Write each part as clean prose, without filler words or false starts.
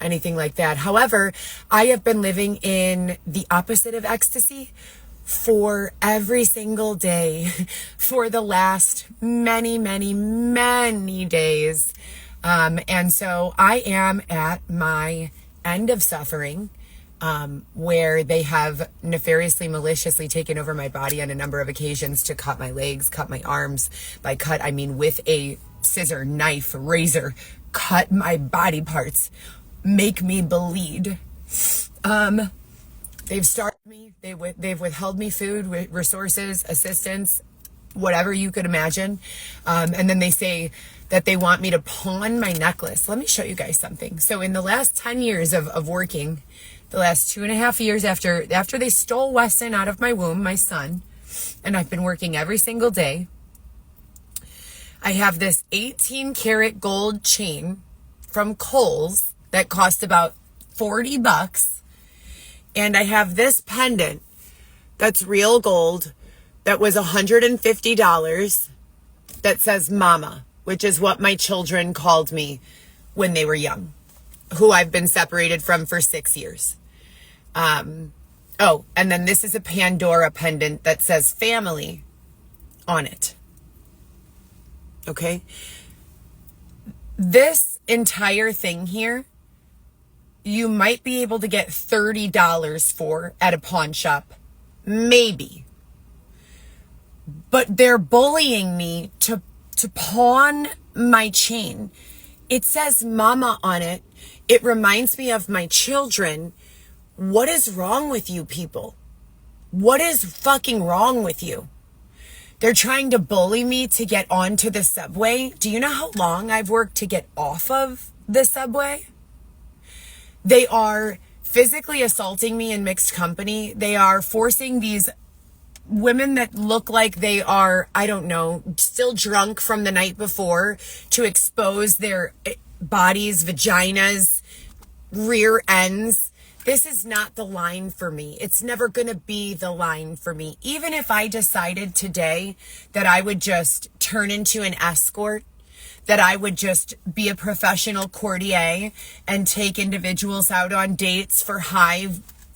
anything like that. However, I have been living in the opposite of ecstasy for every single day for the last many, many, many days. And so I am at my end of suffering, where they have nefariously, maliciously taken over my body on a number of occasions to cut my legs, cut my arms. By cut, I mean with a scissor, knife, razor, cut my body parts, make me bleed. They've starved me. They've withheld me food, resources, assistance, whatever you could imagine. And then they say that they want me to pawn my necklace. Let me show you guys something. So in the last 10 years of working, the last 2.5 years after they stole Weston out of my womb, my son, and I've been working every single day, I have this 18 karat gold chain from Kohl's that cost about $40. And I have this pendant that's real gold that was $150 that says Mama, which is what my children called me when they were young, who I've been separated from for 6 years. Oh, and then this is a Pandora pendant that says family on it. Okay. This entire thing here, you might be able to get $30 for at a pawn shop. Maybe. But they're bullying me to pawn my chain. It says Mama on it. It reminds me of my children. What is wrong with you people? What is fucking wrong with you? They're trying to bully me to get onto the subway. Do you know how long I've worked to get off of the subway? They are physically assaulting me in mixed company. They are forcing these women that look like they are, I don't know, still drunk from the night before to expose their bodies, vaginas, rear ends. This is not the line for me. It's never going to be the line for me. Even if I decided today that I would just turn into an escort, that I would just be a professional courtier and take individuals out on dates for high,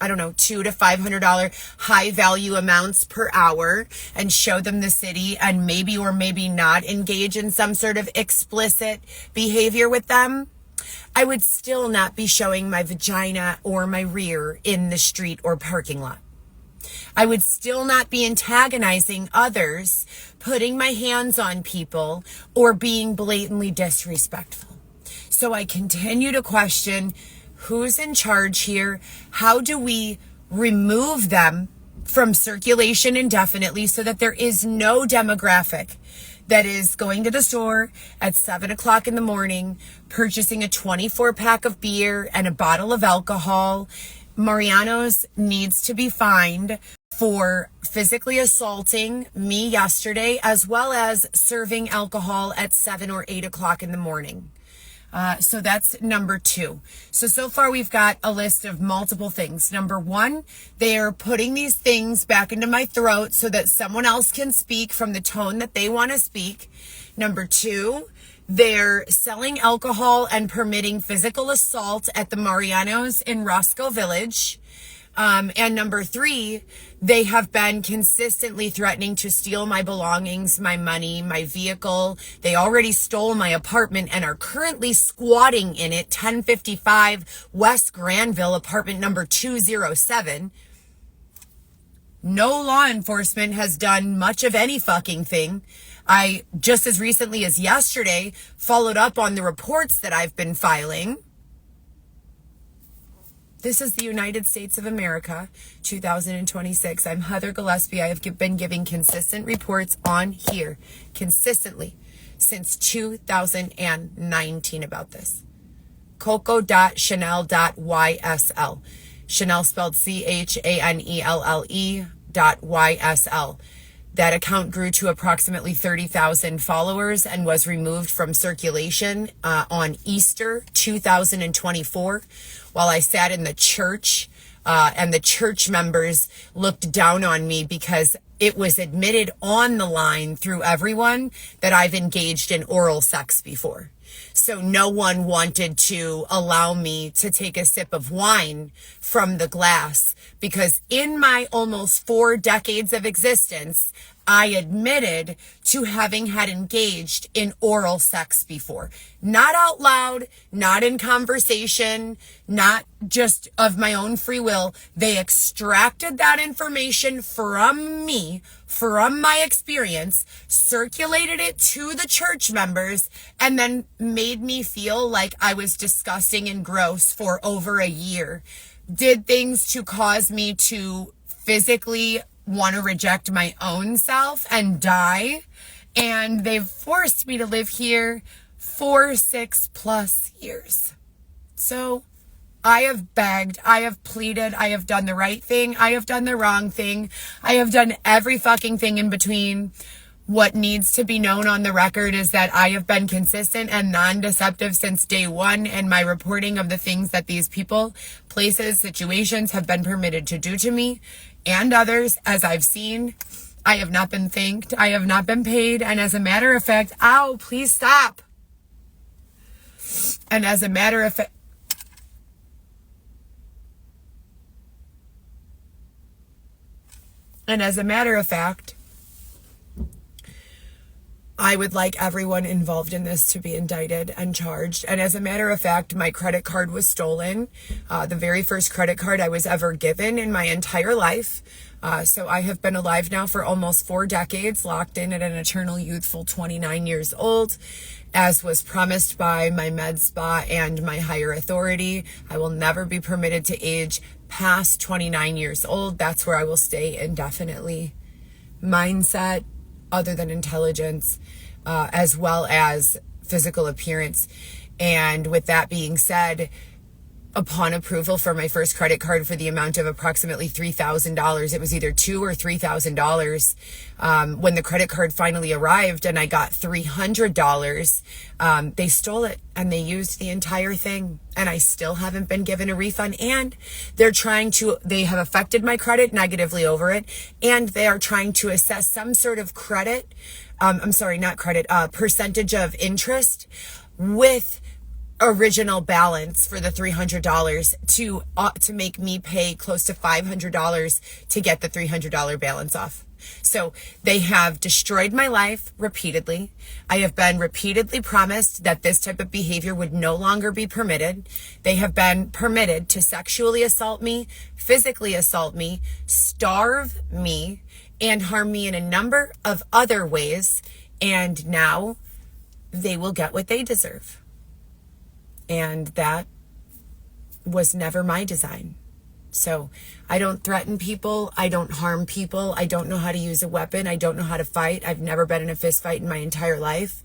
I don't know, $200 to $500 high value amounts per hour and show them the city and maybe or maybe not engage in some sort of explicit behavior with them, I would still not be showing my vagina or my rear in the street or parking lot. I would still not be antagonizing others, putting my hands on people, or being blatantly disrespectful. So I continue to question who's in charge here. How do we remove them from circulation indefinitely so that there is no demographic that is going to the store at 7 o'clock in the morning, purchasing a 24-pack of beer and a bottle of alcohol? Mariano's needs to be fined for physically assaulting me yesterday, as well as serving alcohol at 7 or 8 o'clock in the morning. So that's number 2. So far we've got a list of multiple things. Number 1, they are putting these things back into my throat so that someone else can speak from the tone that they want to speak. Number 2, they're selling alcohol and permitting physical assault at the Mariano's in Roscoe Village. And number 3, they have been consistently threatening to steal my belongings, my money, my vehicle. They already stole my apartment and are currently squatting in it, 1055 West Granville, apartment number 207. No law enforcement has done much of any fucking thing. I, just as recently as yesterday, followed up on the reports that I've been filing. This is the United States of America, 2026. I'm Heather Gillespie. I have been giving consistent reports on here, consistently, since 2019 about this. Coco.chanel.ysl. Chanel spelled CHANELLE.YSL. That account grew to approximately 30,000 followers and was removed from circulation on Easter 2024 while I sat in the church and the church members looked down on me because it was admitted on the line through everyone that I've engaged in oral sex before. So no one wanted to allow me to take a sip of wine from the glass, because in my almost 4 decades of existence, I admitted to having had engaged in oral sex before. Not out loud, not in conversation, not just of my own free will. They extracted that information from me, from my experience, circulated it to the church members, and then made me feel like I was disgusting and gross for over a year. Did things to cause me to physically want to reject my own self and die. And they've forced me to live here for 6+ years. So I have begged, I have pleaded, I have done the right thing, I have done the wrong thing, I have done every fucking thing in between. What needs to be known on the record is that I have been consistent and non-deceptive since day one in my reporting of the things that these people, places, situations have been permitted to do to me and others. As I've seen, I have not been thanked, I have not been paid, and as a matter of fact, ow, please stop. And as a matter of fact, I would like everyone involved in this to be indicted and charged. And as a matter of fact, my credit card was stolen. The very first credit card I was ever given in my entire life. So I have been alive now for almost 4 decades, locked in at an eternal youthful 29 years old. As was promised by my med spa and my higher authority, I will never be permitted to age past 29 years old. That's where I will stay indefinitely. Mindset, other than intelligence, as well as physical appearance. And with that being said, upon approval for my first credit card for the amount of approximately $3,000, it was either $2,000 or $3,000. When the credit card finally arrived and I got $300, they stole it and they used the entire thing, and I still haven't been given a refund. And they have affected my credit negatively over it, and they are trying to assess some sort of percentage of interest with original balance for the $300 to make me pay close to $500 to get the $300 balance off. So they have destroyed my life repeatedly. I have been repeatedly promised that this type of behavior would no longer be permitted. They have been permitted to sexually assault me, physically assault me, starve me, and harm me in a number of other ways. And now they will get what they deserve. And that was never my design. So I don't threaten people. I don't harm people. I don't know how to use a weapon. I don't know how to fight. I've never been in a fist fight in my entire life.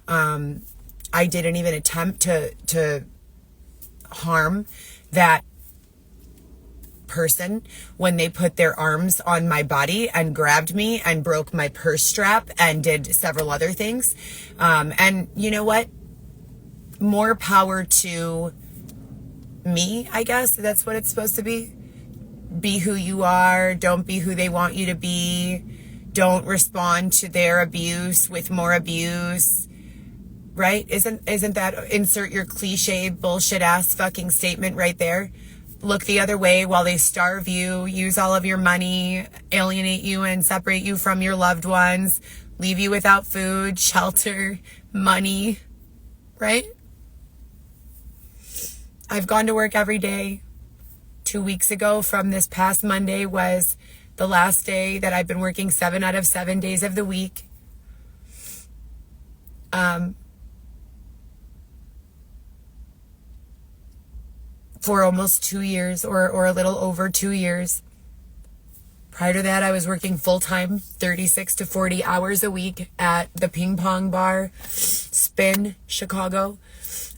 I didn't even attempt to harm that person when they put their arms on my body and grabbed me and broke my purse strap and did several other things. And you know what? More power to me, I guess. That's what it's supposed to be. Be who you are. Don't be who they want you to be. Don't respond to their abuse with more abuse. Right? Isn't that, insert your cliche bullshit ass fucking statement right there? Look the other way while they starve you, use all of your money, alienate you and separate you from your loved ones, leave you without food, shelter, money. Right? I've gone to work every day. 2 weeks ago from this past Monday was the last day that I've been working 7 out of 7 days of the week. For almost 2 years or a little over 2 years. Prior to that, I was working full-time, 36 to 40 hours a week at the Ping Pong Bar, Spin, Chicago.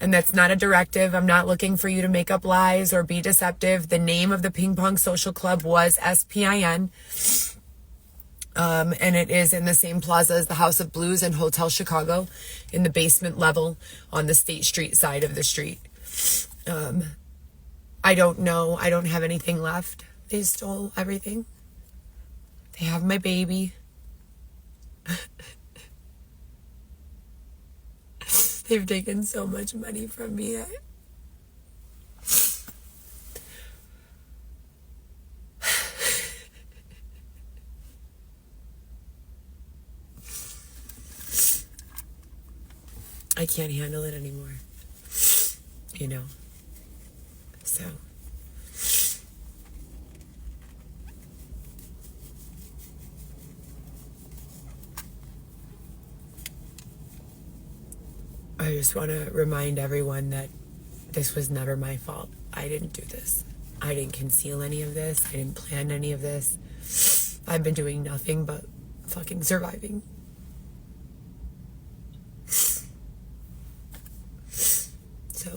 And that's not a directive. I'm not looking for you to make up lies or be deceptive. The name of the Ping Pong Social Club was SPIN. And it is in the same plaza as the House of Blues and Hotel Chicago, in the basement level on the State Street side of the street. I don't know. I don't have anything left. They stole everything. They have my baby. They've taken so much money from me. I can't handle it anymore. You know. So. I just want to remind everyone that this was never my fault. I didn't do this. I didn't conceal any of this. I didn't plan any of this. I've been doing nothing but fucking surviving. So,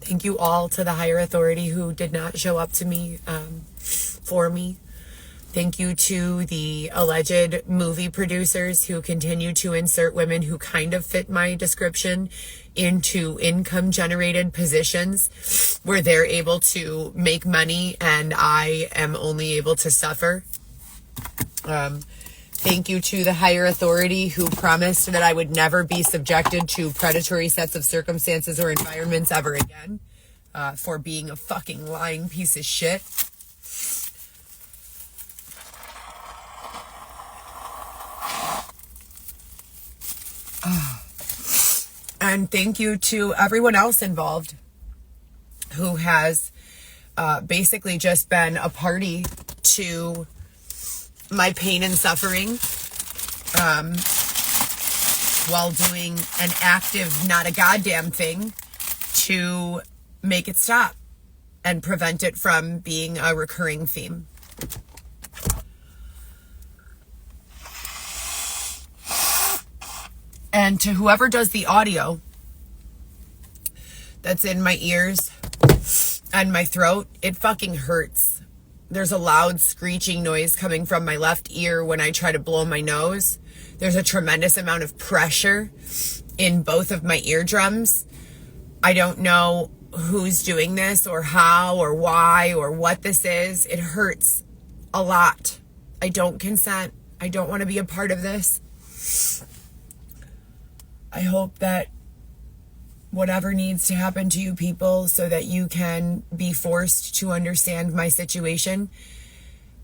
thank you all to the higher authority who did not show up to me, for me. Thank you to the alleged movie producers who continue to insert women who kind of fit my description into income-generated positions where they're able to make money and I am only able to suffer. Thank you to the higher authority who promised that I would never be subjected to predatory sets of circumstances or environments ever again, for being a fucking lying piece of shit. And thank you to everyone else involved who has basically just been a party to my pain and suffering while doing an active, not a goddamn thing to make it stop and prevent it from being a recurring theme. And to whoever does the audio that's in my ears and my throat, it fucking hurts. There's a loud screeching noise coming from my left ear when I try to blow my nose. There's a tremendous amount of pressure in both of my eardrums. I don't know who's doing this or how or why or what this is. It hurts a lot. I don't consent. I don't want to be a part of this. I hope that whatever needs to happen to you people so that you can be forced to understand my situation.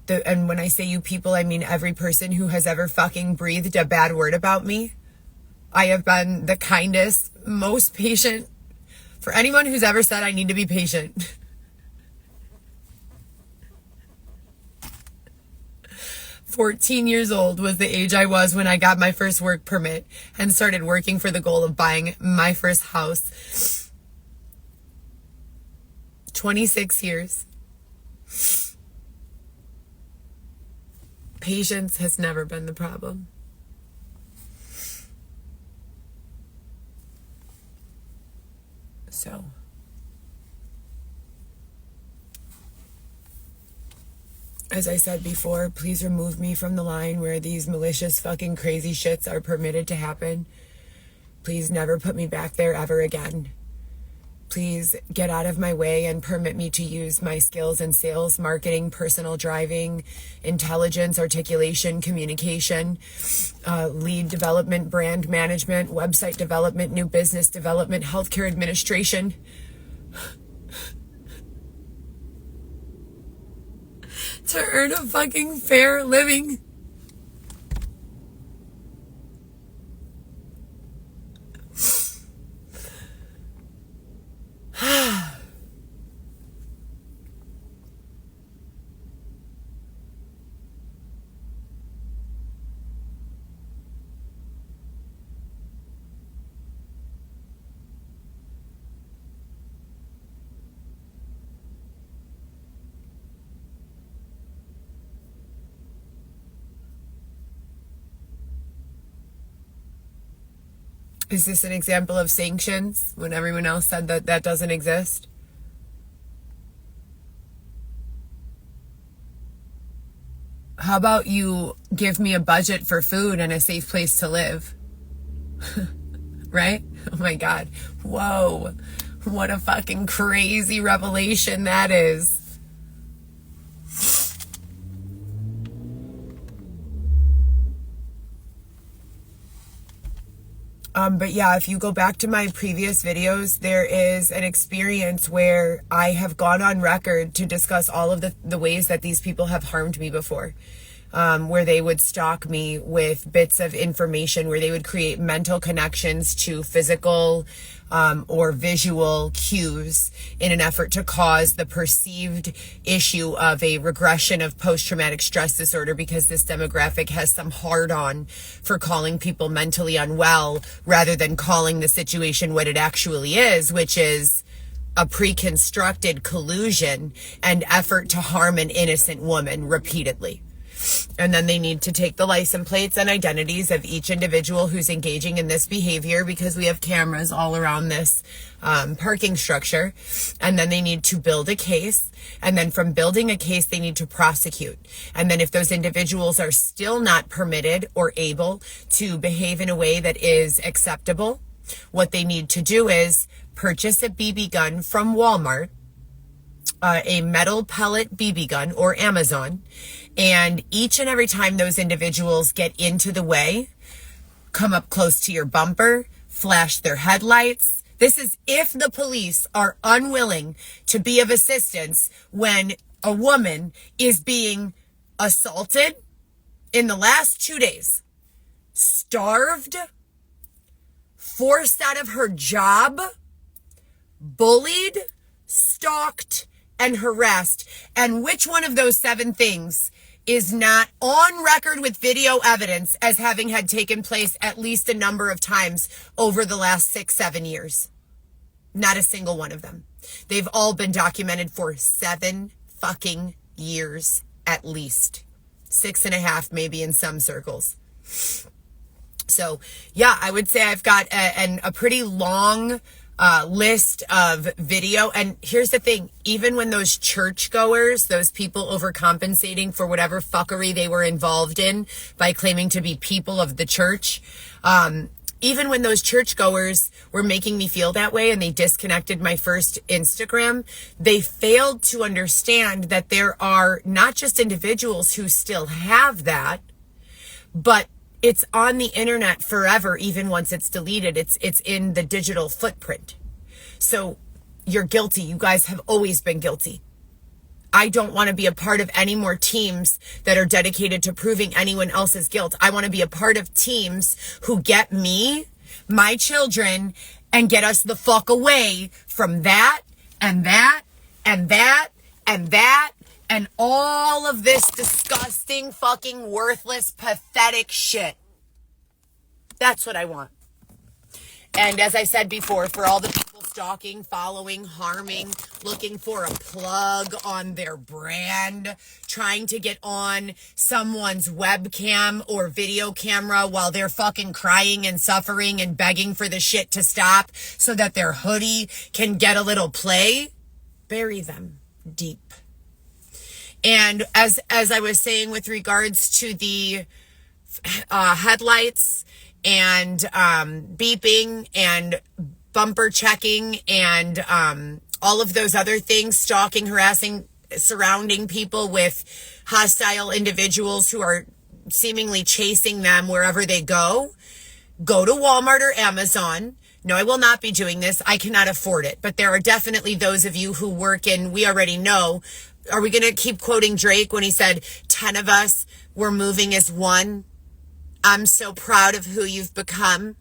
And when I say you people, I mean every person who has ever fucking breathed a bad word about me. I have been the kindest, most patient. For anyone who's ever said I need to be patient. 14 years old was the age I was when I got my first work permit and started working for the goal of buying my first house. 26 years. Patience has never been the problem. So, as I said before, please remove me from the line where these malicious fucking crazy shits are permitted to happen. Please never put me back there ever again. Please get out of my way and permit me to use my skills in sales, marketing, personal driving, intelligence, articulation, communication, lead development, brand management, website development, new business development, healthcare administration. To earn a fucking fair living. Is this an example of sanctions when everyone else said that that doesn't exist? How about you give me a budget for food and a safe place to live? Right? Oh my God. Whoa. What a fucking crazy revelation that is. But yeah, if you go back to my previous videos, there is an experience where I have gone on record to discuss all of the ways that these people have harmed me before. Where they would stalk me with bits of information, where they would create mental connections to physical or visual cues in an effort to cause the perceived issue of a regression of post-traumatic stress disorder, because this demographic has some hard-on for calling people mentally unwell rather than calling the situation what it actually is, which is a pre-constructed collusion and effort to harm an innocent woman repeatedly. And then they need to take the license plates and identities of each individual who's engaging in this behavior, because we have cameras all around this parking structure. And then they need to build a case. And then from building a case, they need to prosecute. And then if those individuals are still not permitted or able to behave in a way that is acceptable, what they need to do is purchase a BB gun from Walmart, a metal pellet BB gun, or Amazon. And each and every time those individuals get into the way, come up close to your bumper, flash their headlights. This is if the police are unwilling to be of assistance when a woman is being assaulted in the last 2 days, starved, forced out of her job, bullied, stalked, and harassed. And which one of those 7 things is not on record with video evidence as having had taken place at least a number of times over the last 6-7 years? Not a single one of them. They've all been documented for 7 fucking years at least. 6.5 maybe in some circles. So yeah, I would say I've got a pretty long list of video. And here's the thing, even when those churchgoers, those people overcompensating for whatever fuckery they were involved in by claiming to be people of the church, even when those churchgoers were making me feel that way and they disconnected my first Instagram, they failed to understand that there are not just individuals who still have that, but it's on the internet forever, even once it's deleted. It's in the digital footprint. So you're guilty. You guys have always been guilty. I don't want to be a part of any more teams that are dedicated to proving anyone else's guilt. I want to be a part of teams who get me, my children, and get us the fuck away from that and that and that and that and all of this disgusting, fucking worthless, pathetic shit. That's what I want. And as I said before, for all the people stalking, following, harming, looking for a plug on their brand, trying to get on someone's webcam or video camera while they're fucking crying and suffering and begging for the shit to stop so that their hoodie can get a little play, bury them deep. And as I was saying with regards to the headlights and beeping and bumper checking and all of those other things, stalking, harassing, surrounding people with hostile individuals who are seemingly chasing them wherever they go to Walmart or Amazon. No, I will not be doing this. I cannot afford it. But there are definitely those of you who work in, we already know. Are we going to keep quoting Drake when he said, 10 of us were moving as one? I'm so proud of who you've become.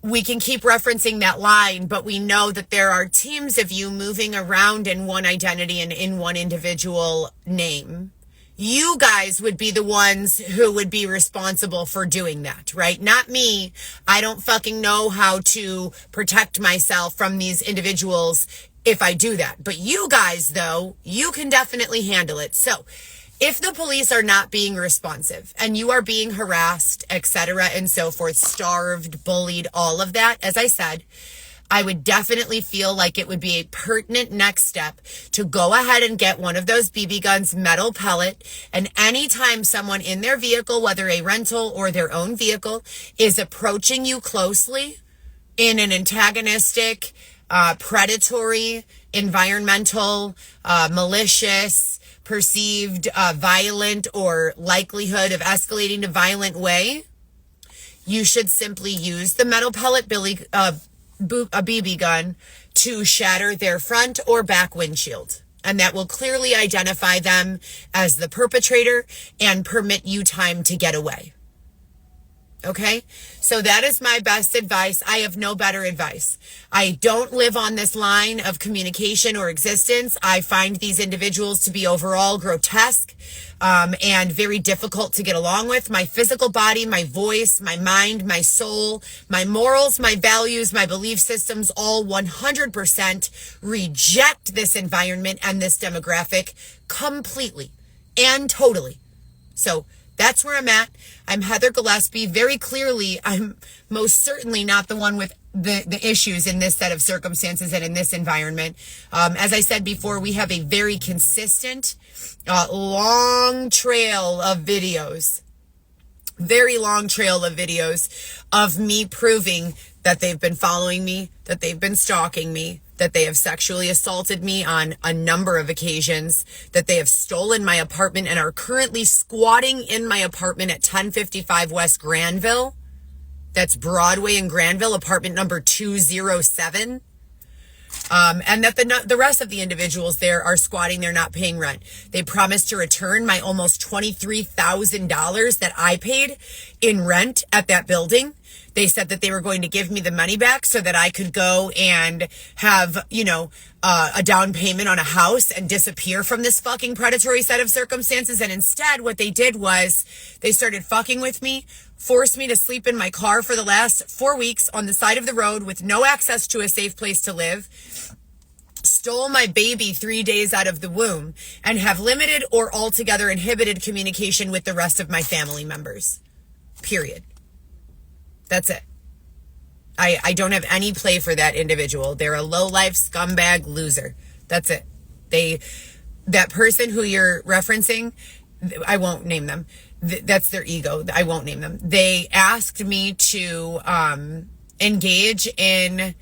We can keep referencing that line, but we know that there are teams of you moving around in one identity and in one individual name. You guys would be the ones who would be responsible for doing that, right? Not me. I don't fucking know how to protect myself from these individuals if I do that. But you guys, though, you can definitely handle it. So if the police are not being responsive and you are being harassed, etc., and so forth, starved, bullied, all of that, as I said, I would definitely feel like it would be a pertinent next step to go ahead and get one of those BB guns, metal pellet, and anytime someone in their vehicle, whether a rental or their own vehicle, is approaching you closely in an antagonistic, predatory, environmental, malicious, perceived violent or likelihood of escalating to violent way, you should simply use the metal pellet a BB gun to shatter their front or back windshield. And that will clearly identify them as the perpetrator and permit you time to get away. Okay? So that is my best advice. I have no better advice. I don't live on this line of communication or existence. I find these individuals to be overall grotesque and very difficult to get along with. My physical body, my voice, my mind, my soul, my morals, my values, my belief systems all 100% reject this environment and this demographic completely and totally. So that's where I'm at. I'm Heather Gillespie. Very clearly, I'm most certainly not the one with the issues in this set of circumstances and in this environment. As I said before, we have a very consistent, long trail of videos, very long trail of videos of me proving that they've been following me, that they've been stalking me, that they have sexually assaulted me on a number of occasions, that they have stolen my apartment and are currently squatting in my apartment at 1055 West Granville. That's Broadway in Granville, apartment number 207. And that the rest of the individuals there are squatting there, not paying rent. They promised to return my almost $23,000 that I paid in rent at that building. They said that they were going to give me the money back so that I could go and have, a down payment on a house and disappear from this fucking predatory set of circumstances. And instead, what they did was they started fucking with me, forced me to sleep in my car for the last 4 weeks on the side of the road with no access to a safe place to live, stole my baby 3 days out of the womb, and have limited or altogether inhibited communication with the rest of my family members. Period. That's it. I don't have any play for that individual. They're a low-life scumbag loser. That's it. That person who you're referencing, I won't name them. That's their ego. I won't name them. They asked me to engage in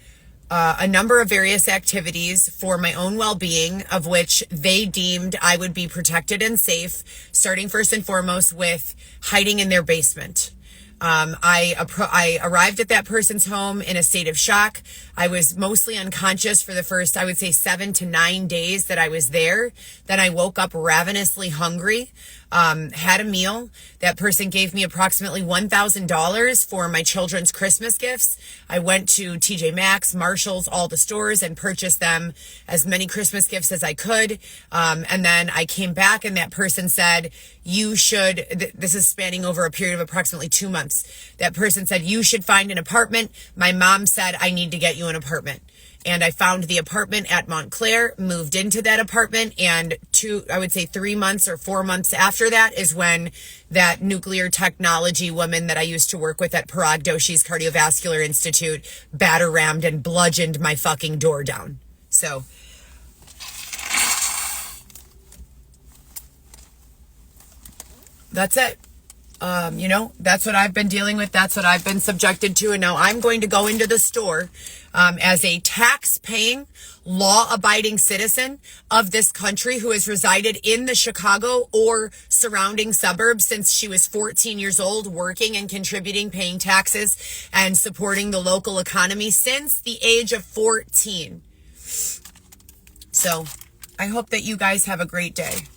a number of various activities for my own well-being, of which they deemed I would be protected and safe, starting first and foremost with hiding in their basement. I arrived at that person's home in a state of shock. I was mostly unconscious for the first, I would say, 7 to 9 days that I was there. Then I woke up ravenously hungry, had a meal. That person gave me approximately $1,000 for my children's Christmas gifts. I went to TJ Maxx, Marshalls, all the stores, and purchased them as many Christmas gifts as I could. And then I came back and that person said, this is spanning over a period of approximately 2 months. That person said, you should find an apartment. My mom said, I need to get you an apartment. And I found the apartment at Montclair, moved into that apartment, and 3 months or 4 months after that is when that nuclear technology woman that I used to work with at Parag Doshi's Cardiovascular Institute batter-rammed and bludgeoned my fucking door down. So that's it. That's what I've been dealing with. That's what I've been subjected to. And now I'm going to go into the store as a tax-paying, law-abiding citizen of this country who has resided in the Chicago or surrounding suburbs since she was 14 years old, working and contributing, paying taxes, and supporting the local economy since the age of 14. So I hope that you guys have a great day.